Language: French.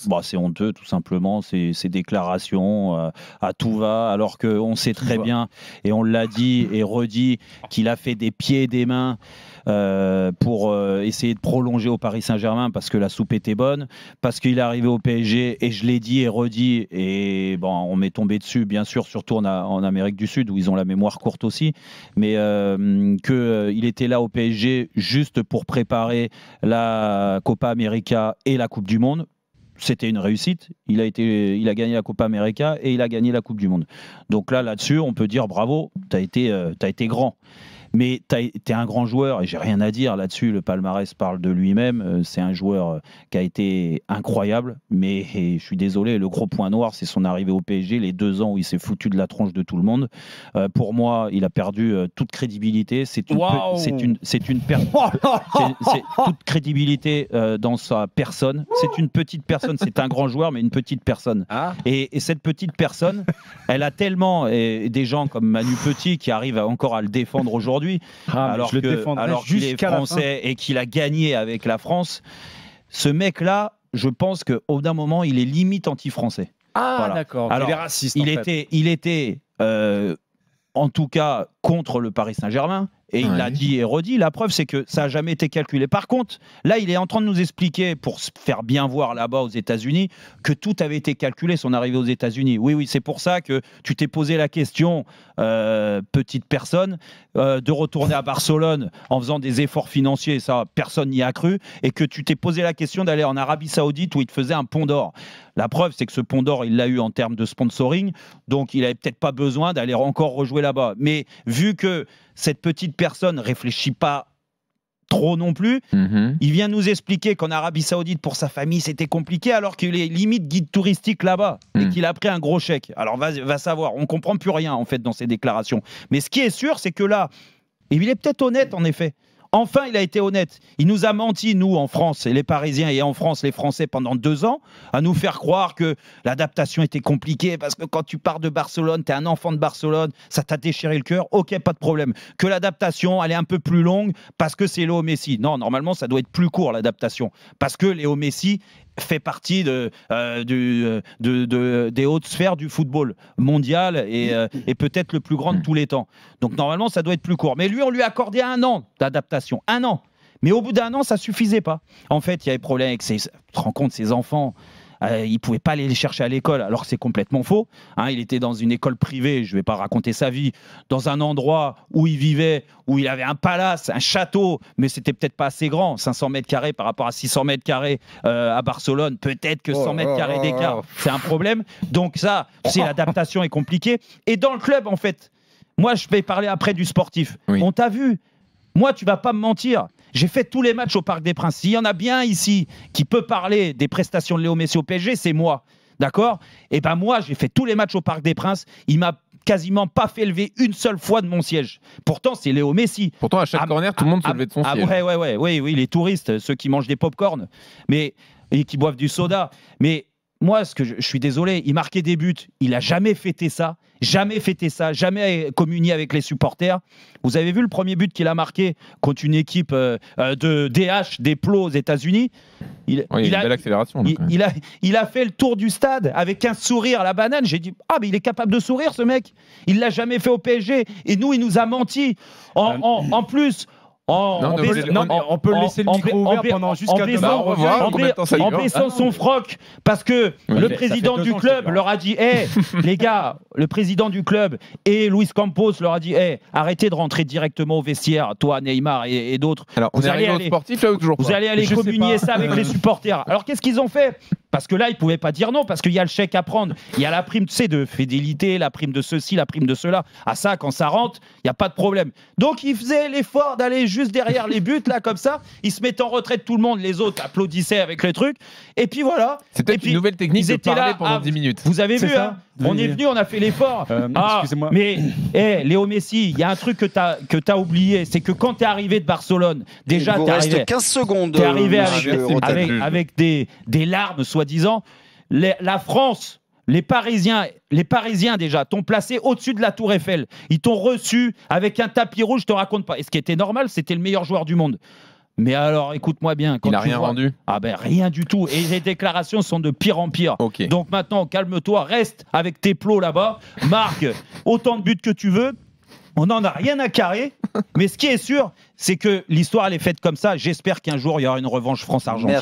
Bah, c'est honteux, tout simplement. Ces déclarations à tout va, alors qu'on sait très bien, et on l'a dit et redit, qu'il a fait des pieds et des mains pour essayer de prolonger au Paris Saint-Germain parce que la soupe était bonne, parce qu'il est arrivé au PSG, et je l'ai dit et redit, et bon, on m'est tombé dessus, bien sûr, surtout en Amérique du Sud, où ils ont la mémoire courte aussi, mais qu'il était là au PSG juste pour préparer la Copa América et la Coupe du Monde. C'était une réussite. Il a gagné la Copa América et il a gagné la Coupe du Monde. Donc là-dessus, on peut dire bravo, t'as été grand. Mais t'es un grand joueur et j'ai rien à dire là-dessus. Le palmarès parle de lui-même. C'est un joueur qui a été incroyable. Mais je suis désolé, le gros point noir, c'est son arrivée au PSG, les 2 ans où il s'est foutu de la tronche de tout le monde. Pour moi, il a perdu toute crédibilité. C'est une perte. Toute crédibilité dans sa personne. C'est une petite personne. C'est un grand joueur, mais une petite personne. Ah. Et cette petite personne, elle a tellement des gens comme Manu Petit qui arrivent encore à le défendre aujourd'hui. Alors qu'il est français et qu'il a gagné avec la France, ce mec-là, je pense qu'au bout d'un moment, il est limite anti-français. Ah, voilà. D'accord. Alors, il est raciste. Il était en tout cas contre le Paris Saint-Germain. Et il l'a dit et redit. La preuve, c'est que ça n'a jamais été calculé. Par contre, là, il est en train de nous expliquer, pour se faire bien voir là-bas aux États-Unis, que tout avait été calculé, son arrivée aux États-Unis. Oui, c'est pour ça que tu t'es posé la question, petite personne, de retourner à Barcelone en faisant des efforts financiers. Ça, personne n'y a cru. Et que tu t'es posé la question d'aller en Arabie Saoudite où il te faisait un pont d'or. La preuve, c'est que ce pont d'or, il l'a eu en termes de sponsoring. Donc, il n'avait peut-être pas besoin d'aller encore rejouer là-bas. Mais vu que cette petite personne réfléchit pas trop non plus, il vient nous expliquer qu'en Arabie Saoudite, pour sa famille, c'était compliqué, alors qu'il est limite guide touristique là-bas et qu'il a pris un gros chèque. Alors, va savoir, on comprend plus rien, en fait, dans ses déclarations. Mais ce qui est sûr, c'est que là, et il est peut-être honnête, en effet. Enfin, il a été honnête. Il nous a menti, nous, en France, et les Parisiens, et en France, les Français, pendant 2 ans, à nous faire croire que l'adaptation était compliquée, parce que quand tu pars de Barcelone, tu es un enfant de Barcelone, ça t'a déchiré le cœur, ok, pas de problème. Que l'adaptation, elle est un peu plus longue, parce que c'est Léo Messi. Non, normalement, ça doit être plus court, l'adaptation, parce que Léo Messi fait partie des hautes sphères du football mondial et peut-être le plus grand de tous les temps. Donc normalement, ça doit être plus court. Mais lui, on lui a accordé 1 an d'adaptation. 1 an. Mais au bout d'1 an, ça suffisait pas. En fait, il y avait problème avec tu te rends compte, ses enfants. Il ne pouvait pas aller les chercher à l'école, alors c'est complètement faux. Il était dans une école privée, je ne vais pas raconter sa vie, dans un endroit où il vivait, où il avait un palace, un château, mais c'était peut-être pas assez grand, 500 mètres carrés par rapport à 600 mètres carrés à Barcelone, peut-être que 100 mètres carrés d'écart, c'est un problème. Donc ça, l'adaptation est compliquée. Et dans le club, en fait, moi je vais parler après du sportif. On t'a vu. Moi, tu vas pas me mentir. J'ai fait tous les matchs au Parc des Princes. S'il y en a bien ici qui peut parler des prestations de Léo Messi au PSG, c'est moi. D'accord ? Et ben moi, j'ai fait tous les matchs au Parc des Princes. Il m'a quasiment pas fait lever une seule fois de mon siège. Pourtant, c'est Léo Messi. Pourtant, à chaque corner, tout le monde se levait de son siège. Oui, les touristes, ceux qui mangent des pop-corn, et qui boivent du soda. Mais moi, je suis désolé, il marquait des buts, il n'a jamais fêté ça, jamais communié avec les supporters. Vous avez vu le premier but qu'il a marqué contre une équipe de DH, des plots aux États-Unis. Il a une belle accélération. Il a fait le tour du stade avec un sourire à la banane. J'ai dit, mais il est capable de sourire, ce mec. Il l'a jamais fait au PSG. Et nous, il nous a menti. En plus... on peut laisser le micro ouvert pendant jusqu'à demain. En baissant son froc, parce que le président du club leur a dit les gars, le président du club et Luis Campos leur a dit arrêtez de rentrer directement au vestiaire, toi, Neymar et d'autres. Alors, vous allez aller sportif là ou toujours pas ? Vous allez aller communier ça avec les supporters. Alors, qu'est-ce qu'ils ont fait ? Parce que là, ils ne pouvaient pas dire non, parce qu'il y a le chèque à prendre. Il y a la prime, de fidélité, la prime de ceci, la prime de cela. À ça, quand ça rentre, il n'y a pas de problème. Donc, ils faisaient l'effort d'aller juste derrière les buts, là, comme ça. Ils se mettaient en retraite, tout le monde. Les autres applaudissaient avec les trucs. Et puis, voilà. C'était une nouvelle technique de parler pendant 10 minutes. Vous avez vu, on est venu, on a fait l'effort. Excusez-moi. Mais, Léo Messi, il y a un truc que t'as oublié. C'est que quand tu es arrivé de Barcelone, déjà, tu es arrivé 15 secondes. Tu es arrivé avec des larmes, soi-disant. La France, les Parisiens déjà t'ont placé au-dessus de la Tour Eiffel. Ils t'ont reçu avec un tapis rouge, je te raconte pas. Et ce qui était normal, c'était le meilleur joueur du monde. Mais alors, écoute-moi bien. Il n'a rien rendu. Ah ben rien du tout. Et les déclarations sont de pire en pire. Okay. Donc maintenant, calme-toi, reste avec tes plots là-bas. Marque autant de buts que tu veux. On n'en a rien à carrer. Mais ce qui est sûr, c'est que l'histoire, elle est faite comme ça. J'espère qu'un jour, il y aura une revanche France-Argentine.